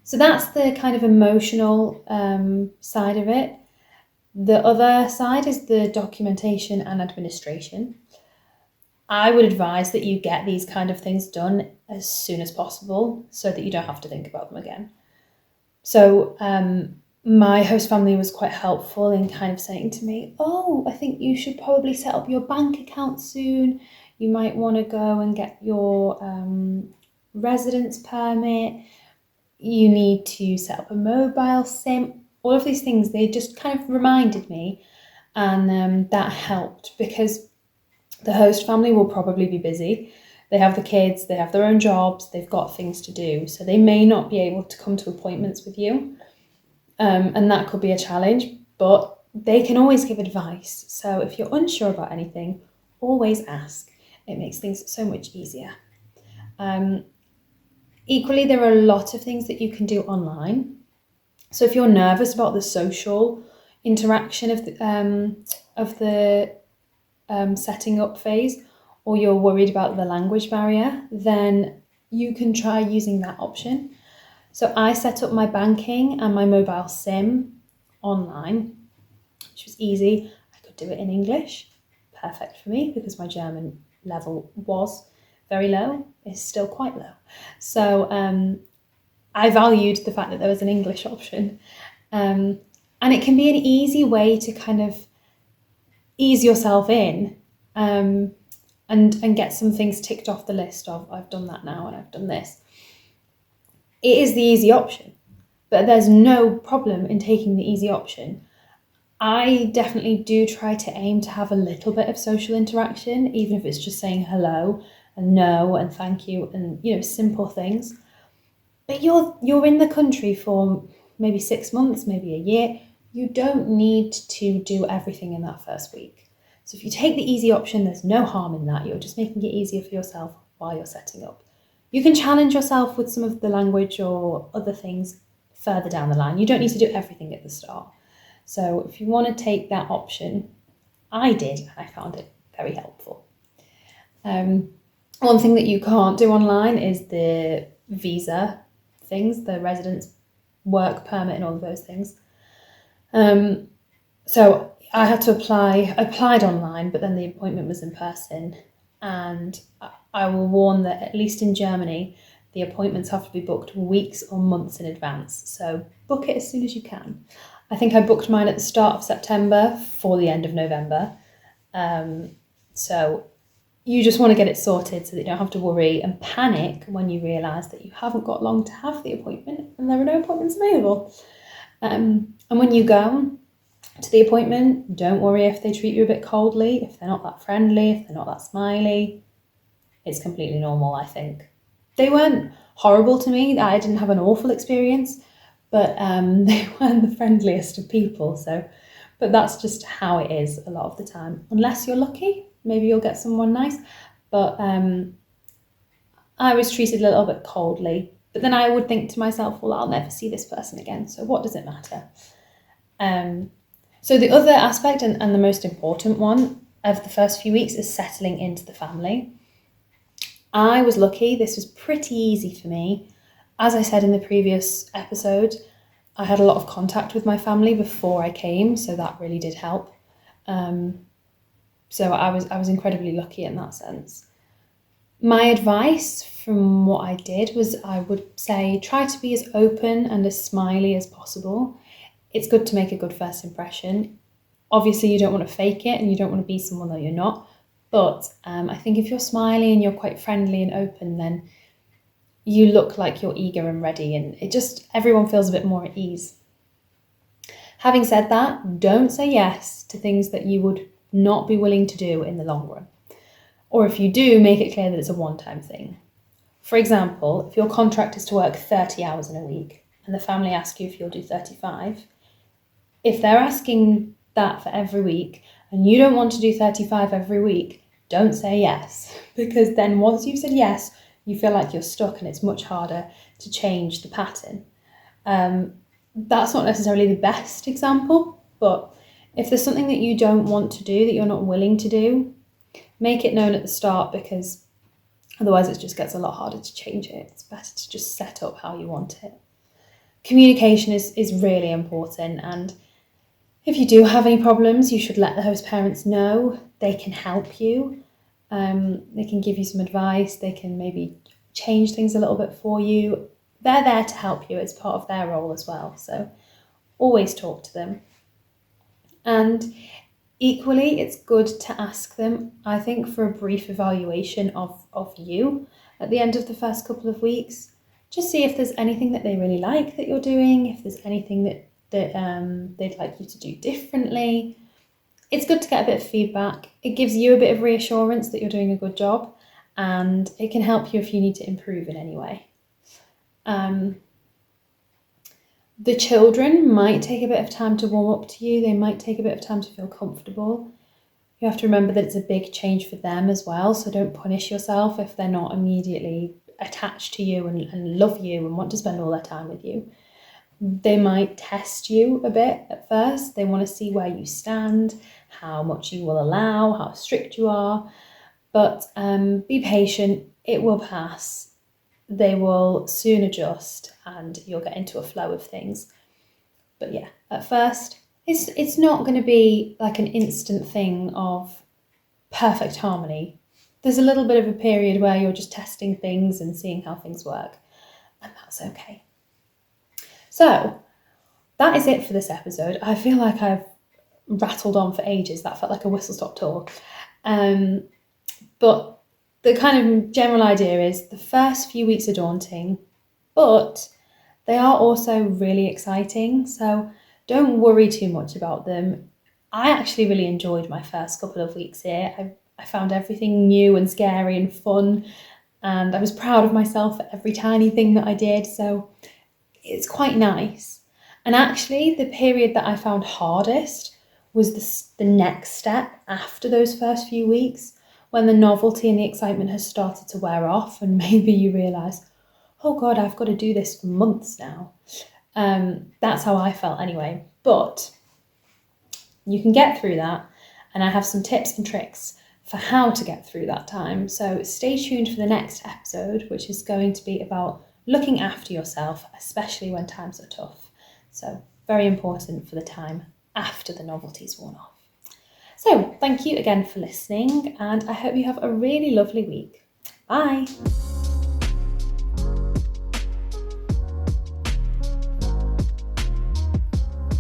So that's the kind of emotional side of it. The other side is the documentation and administration. I would advise that you get these kind of things done as soon as possible so that you don't have to think about them again. So my host family was quite helpful in kind of saying to me, oh, I think you should probably set up your bank account soon. You might want to go and get your residence permit. You need to set up a mobile SIM. All of these things, they just kind of reminded me, and that helped because the host family will probably be busy. They have the kids, they have their own jobs, they've got things to do, so they may not be able to come to appointments with you, and that could be a challenge, but they can always give advice. So if you're unsure about anything, always ask. It makes things so much easier. Equally, there are a lot of things that you can do online. So if you're nervous about the social interaction of the setting up phase, or you're worried about the language barrier, then you can try using that option. So I set up my banking and my mobile SIM online, which was easy. I could do it in English, perfect for me because my German level was very low, is still quite low. So I valued the fact that there was an English option. And it can be an easy way to kind of ease yourself in and get some things ticked off the list of I've done that now and I've done this. It is the easy option, but there's no problem in taking the easy option. I definitely do try to aim to have a little bit of social interaction, even if it's just saying hello and no and thank you and simple things. But you're in the country for maybe 6 months, maybe a year. You don't need to do everything in that first week. So if you take the easy option, there's no harm in that. You're just making it easier for yourself while you're setting up. You can challenge yourself with some of the language or other things further down the line. You don't need to do everything at the start. So if you want to take that option, I did, and I found it very helpful. One thing that you can't do online is the visa things, the residence work permit and all of those things. So I had to apply. I applied online, but then the appointment was in person. And I will warn that at least in Germany, the appointments have to be booked weeks or months in advance. So book it as soon as you can. I think I booked mine at the start of September for the end of November. So you just want to get it sorted so that you don't have to worry and panic when you realise that you haven't got long to have the appointment and there are no appointments available. And when you go to the appointment, don't worry if they treat you a bit coldly, if they're not that friendly, if they're not that smiley. It's completely normal, I think. They weren't horrible to me. I didn't have an awful experience, but they weren't the friendliest of people. But that's just how it is a lot of the time. Unless you're lucky, maybe you'll get someone nice. But I was treated a little bit coldly. But then I would think to myself, well, I'll never see this person again, so what does it matter? So the other aspect and the most important one of the first few weeks is settling into the family. I was lucky. This was pretty easy for me. As I said in the previous episode, I had a lot of contact with my family before I came, so that really did help. So I was incredibly lucky in that sense. My advice from what I did was I would say try to be as open and as smiley as possible. It's good to make a good first impression. Obviously, you don't want to fake it and you don't want to be someone that you're not. But I think if you're smiley and you're quite friendly and open, then you look like you're eager and ready, and everyone feels a bit more at ease. Having said that, don't say yes to things that you would not be willing to do in the long run. Or if you do, make it clear that it's a one-time thing. For example, if your contract is to work 30 hours in a week and the family ask you if you'll do 35, if they're asking that for every week and you don't want to do 35 every week, don't say yes, because then once you've said yes, you feel like you're stuck and it's much harder to change the pattern. That's not necessarily the best example, but if there's something that you don't want to do, that you're not willing to do, make it known at the start, because otherwise it just gets a lot harder to change it. It's better to just set up how you want it. communication is really important, and if you do have any problems, you should let the host parents know. They can help you. They can give you some advice. They can maybe change things a little bit for you. They're there to help you. It's part of their role as well. So always talk to them. And equally, it's good to ask them, I think, for a brief evaluation of you at the end of the first couple of weeks. Just see if there's anything that they really like that you're doing, if there's anything that they'd like you to do differently. It's good to get a bit of feedback. It gives you a bit of reassurance that you're doing a good job, and it can help you if you need to improve in any way. The children might take a bit of time to warm up to you. They might take a bit of time to feel comfortable. You have to remember that it's a big change for them as well, so don't punish yourself if they're not immediately attached to you and love you and want to spend all their time with you. They might test you a bit at first. They want to see where you stand, how much you will allow, how strict you are. But be patient, it will pass. They will soon adjust and you'll get into a flow of things. But yeah, at first, it's not going to be like an instant thing of perfect harmony. There's a little bit of a period where you're just testing things and seeing how things work, and that's okay. So that is it for this episode. I feel like I've rattled on for ages. That felt like a whistle-stop tour. But the kind of general idea is the first few weeks are daunting, but they are also really exciting. So don't worry too much about them. I actually really enjoyed my first couple of weeks here. I found everything new and scary and fun, and I was proud of myself for every tiny thing that I did. So it's quite nice. And actually, the period that I found hardest was the next step after those first few weeks, when the novelty and the excitement has started to wear off, and maybe you realise, oh God, I've got to do this for months now. That's how I felt anyway. But you can get through that, and I have some tips and tricks for how to get through that time. So stay tuned for the next episode, which is going to be about looking after yourself, especially when times are tough. So very important for the time after the novelty's worn off. So thank you again for listening, and I hope you have a really lovely week. Bye.